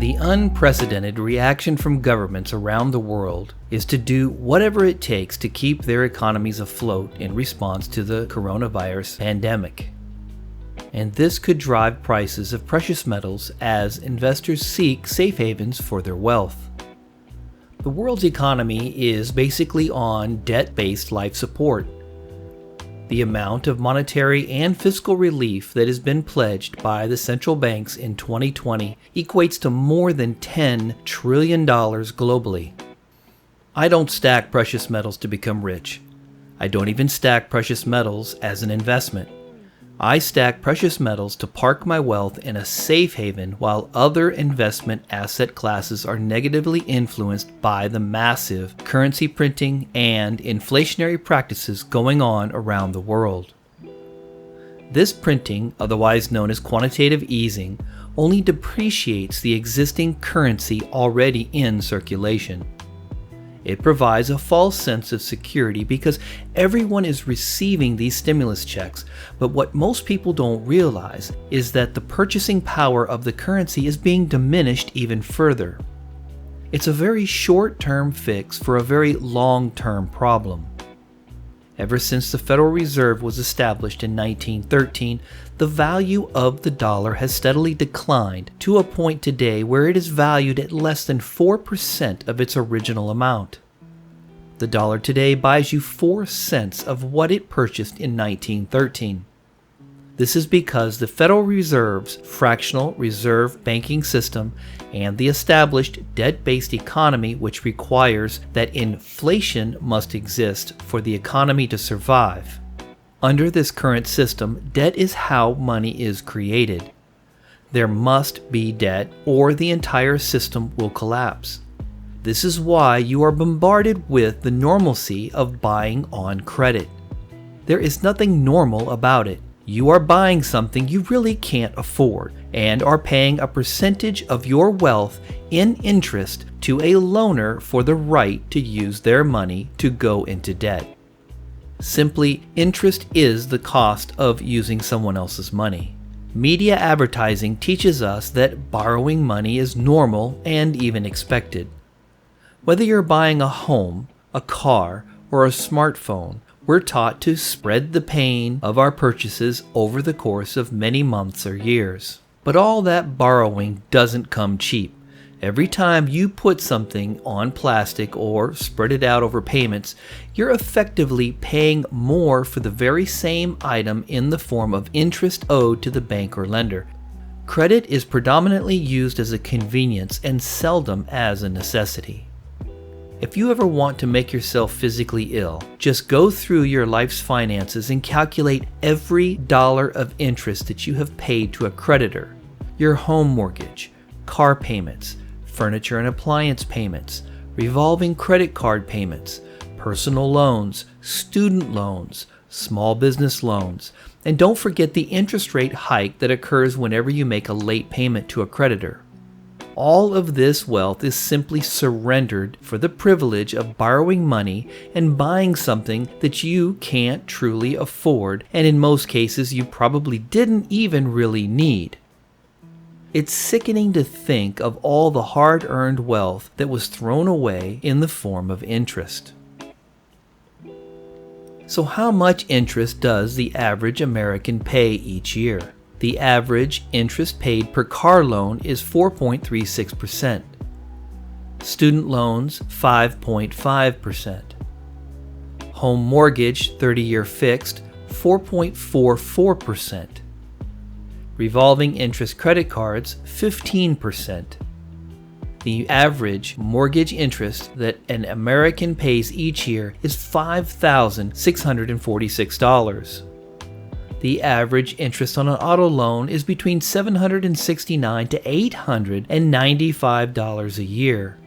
The unprecedented reaction from governments around the world is to do whatever it takes to keep their economies afloat in response to the coronavirus pandemic. And this could drive prices of precious metals as investors seek safe havens for their wealth. The world's economy is basically on debt-based life support. The amount of monetary and fiscal relief that has been pledged by the central banks in 2020 equates to more than $10 trillion globally. I don't stack precious metals to become rich. I don't even stack precious metals as an investment. I stack precious metals to park my wealth in a safe haven while other investment asset classes are negatively influenced by the massive currency printing and inflationary practices going on around the world. This printing, otherwise known as quantitative easing, only depreciates the existing currency already in circulation. It provides a false sense of security because everyone is receiving these stimulus checks, but what most people don't realize is that the purchasing power of the currency is being diminished even further. It's a very short-term fix for a very long-term problem. Ever since the Federal Reserve was established in 1913, the value of the dollar has steadily declined to a point today where it is valued at less than 4% of its original amount. The dollar today buys you 4 cents of what it purchased in 1913. This is because the Federal Reserve's fractional reserve banking system and the established debt-based economy, which requires that inflation must exist for the economy to survive. Under this current system, debt is how money is created. There must be debt or the entire system will collapse. This is why you are bombarded with the normalcy of buying on credit. There is nothing normal about it. You are buying something you really can't afford and are paying a percentage of your wealth in interest to a loaner for the right to use their money to go into debt. Simply, interest is the cost of using someone else's money. Media advertising teaches us that borrowing money is normal and even expected. Whether you're buying a home, a car, or a smartphone, we're taught to spread the pain of our purchases over the course of many months or years. But all that borrowing doesn't come cheap. Every time you put something on plastic or spread it out over payments, you're effectively paying more for the very same item in the form of interest owed to the bank or lender. Credit is predominantly used as a convenience and seldom as a necessity. If you ever want to make yourself physically ill, just go through your life's finances and calculate every dollar of interest that you have paid to a creditor. Your home mortgage, car payments, furniture and appliance payments, revolving credit card payments, personal loans, student loans, small business loans, and don't forget the interest rate hike that occurs whenever you make a late payment to a creditor. All of this wealth is simply surrendered for the privilege of borrowing money and buying something that you can't truly afford, and in most cases you probably didn't even really need. It's sickening to think of all the hard-earned wealth that was thrown away in the form of interest. So how much interest does the average American pay each year? The average interest paid per car loan is 4.36%. Student loans, 5.5%. Home mortgage, 30-year fixed, 4.44%. Revolving interest credit cards, 15%. The average mortgage interest that an American pays each year is $5,646. The average interest on an auto loan is between $769 to $895 a year.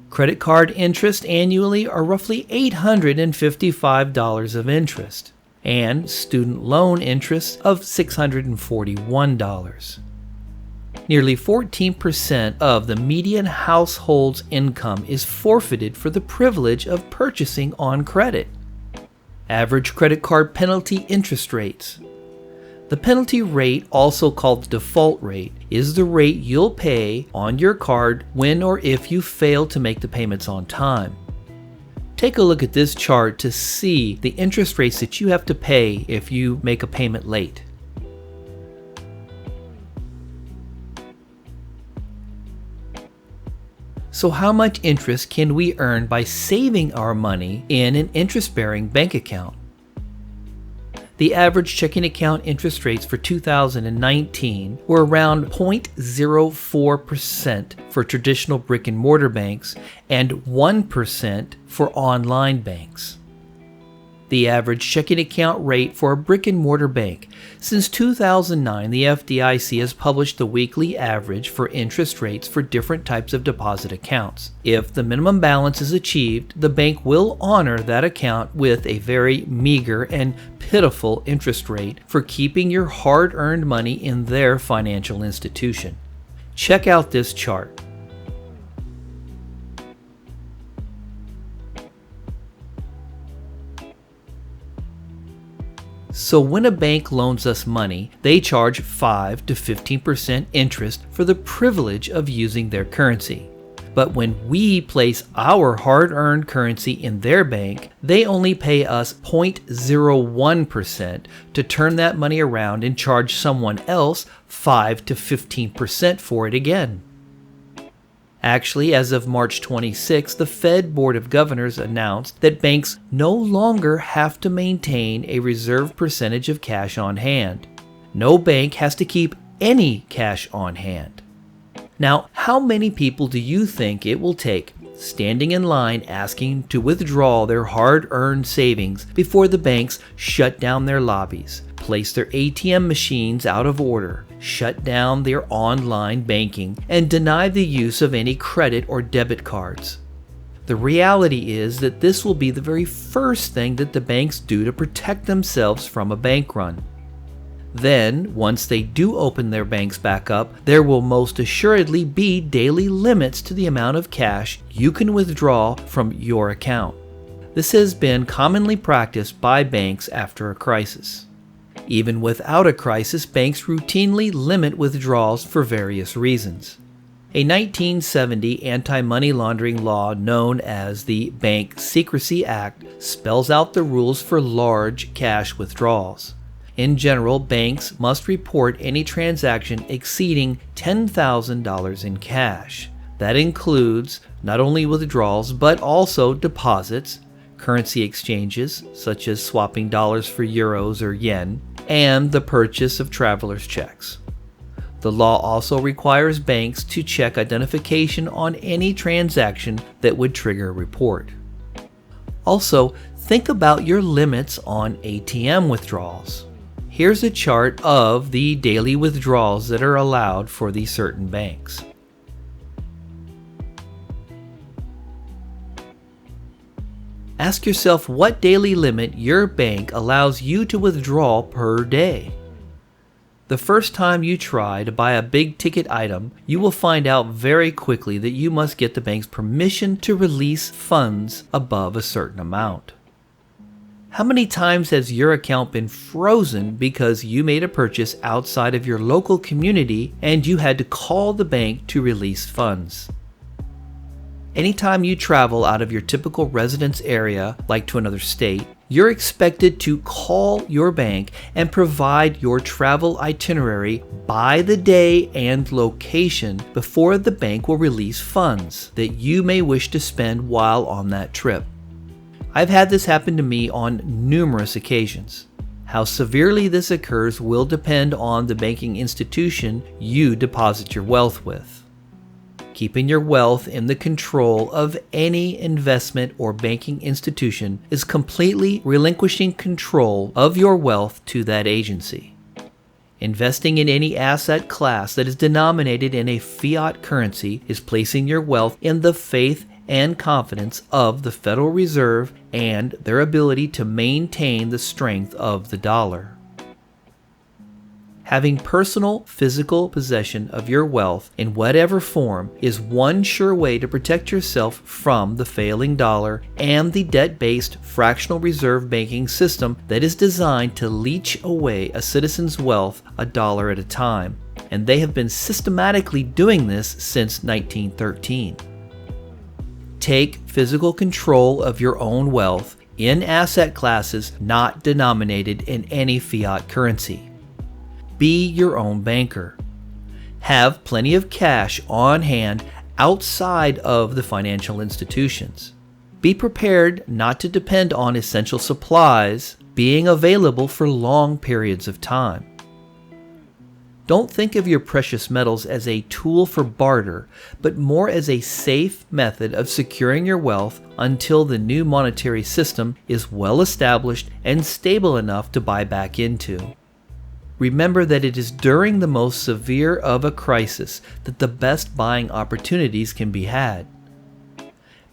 Credit card interest annually are roughly $855 of interest, and student loan interest of $641. Nearly 14% of the median household's income is forfeited for the privilege of purchasing on credit. Average credit card penalty interest rates. The penalty rate, also called the default rate, is the rate you'll pay on your card when or if you fail to make the payments on time. Take a look at this chart to see the interest rates that you have to pay if you make a payment late. So how much interest can we earn by saving our money in an interest-bearing bank account? The average checking account interest rates for 2019 were around 0.04% for traditional brick and mortar banks and 1% for online banks. The average checking account rate for a brick and mortar bank. Since 2009, the FDIC has published the weekly average for interest rates for different types of deposit accounts. If the minimum balance is achieved, the bank will honor that account with a very meager and pitiful interest rate for keeping your hard-earned money in their financial institution. Check out this chart. So when a bank loans us money, they charge 5 to 15% interest for the privilege of using their currency. But when we place our hard-earned currency in their bank, they only pay us 0.01% to turn that money around and charge someone else 5 to 15% for it again. Actually, as of March 26, the Fed Board of Governors announced that banks no longer have to maintain a reserve percentage of cash on hand. No bank has to keep any cash on hand. Now, how many people do you think it will take standing in line asking to withdraw their hard-earned savings before the banks shut down their lobbies, place their ATM machines out of order, shut down their online banking, and deny the use of any credit or debit cards? The reality is that this will be the very first thing that the banks do to protect themselves from a bank run. Then, once they do open their banks back up, there will most assuredly be daily limits to the amount of cash you can withdraw from your account. This has been commonly practiced by banks after a crisis. Even without a crisis, banks routinely limit withdrawals for various reasons. A 1970 anti-money laundering law known as the Bank Secrecy Act spells out the rules for large cash withdrawals. In general, banks must report any transaction exceeding $10,000 in cash. That includes not only withdrawals but also deposits, currency exchanges such as swapping dollars for euros or yen, and the purchase of traveler's checks. The law also requires banks to check identification on any transaction that would trigger a report. Also, think about your limits on ATM withdrawals. Here's a chart of the daily withdrawals that are allowed for these certain banks. Ask yourself what daily limit your bank allows you to withdraw per day. The first time you try to buy a big ticket item, you will find out very quickly that you must get the bank's permission to release funds above a certain amount. How many times has your account been frozen because you made a purchase outside of your local community and you had to call the bank to release funds? Anytime you travel out of your typical residence area, like to another state, you're expected to call your bank and provide your travel itinerary by the day and location before the bank will release funds that you may wish to spend while on that trip. I've had this happen to me on numerous occasions. How severely this occurs will depend on the banking institution you deposit your wealth with. Keeping your wealth in the control of any investment or banking institution is completely relinquishing control of your wealth to that agency. Investing in any asset class that is denominated in a fiat currency is placing your wealth in the faith and confidence of the Federal Reserve and their ability to maintain the strength of the dollar. Having personal, physical possession of your wealth in whatever form is one sure way to protect yourself from the failing dollar and the debt-based fractional reserve banking system that is designed to leech away a citizen's wealth a dollar at a time. And they have been systematically doing this since 1913. Take physical control of your own wealth in asset classes not denominated in any fiat currency. Be your own banker. Have plenty of cash on hand outside of the financial institutions. Be prepared not to depend on essential supplies being available for long periods of time. Don't think of your precious metals as a tool for barter, but more as a safe method of securing your wealth until the new monetary system is well established and stable enough to buy back into. Remember that it is during the most severe of a crisis that the best buying opportunities can be had.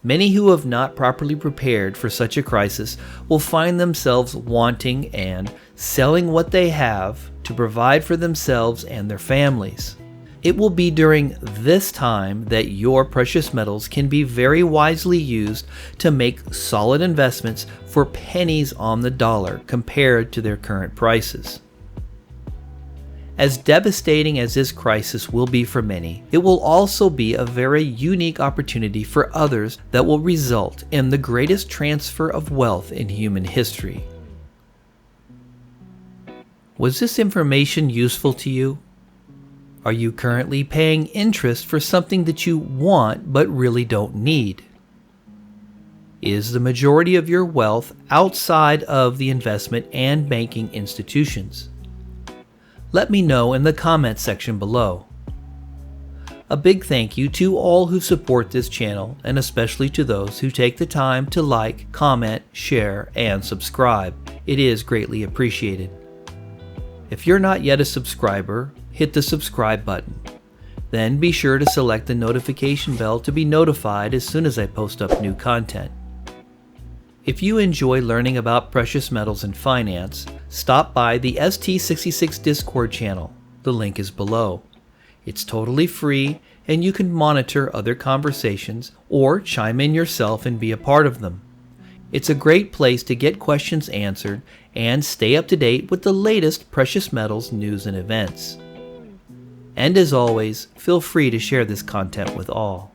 Many who have not properly prepared for such a crisis will find themselves wanting and selling what they have to provide for themselves and their families. It will be during this time that your precious metals can be very wisely used to make solid investments for pennies on the dollar compared to their current prices. As devastating as this crisis will be for many, it will also be a very unique opportunity for others that will result in the greatest transfer of wealth in human history. Was this information useful to you? Are you currently paying interest for something that you want but really don't need? Is the majority of your wealth outside of the investment and banking institutions? Let me know in the comments section below. A big thank you to all who support this channel, and especially to those who take the time to like, comment, share, and subscribe. It is greatly appreciated. If you're not yet a subscriber, hit the subscribe button. Then be sure to select the notification bell to be notified as soon as I post up new content. If you enjoy learning about precious metals and finance, stop by the ST66 Discord channel. The link is below. It's totally free, and you can monitor other conversations or chime in yourself and be a part of them. It's a great place to get questions answered and stay up to date with the latest precious metals news and events. And as always, feel free to share this content with all.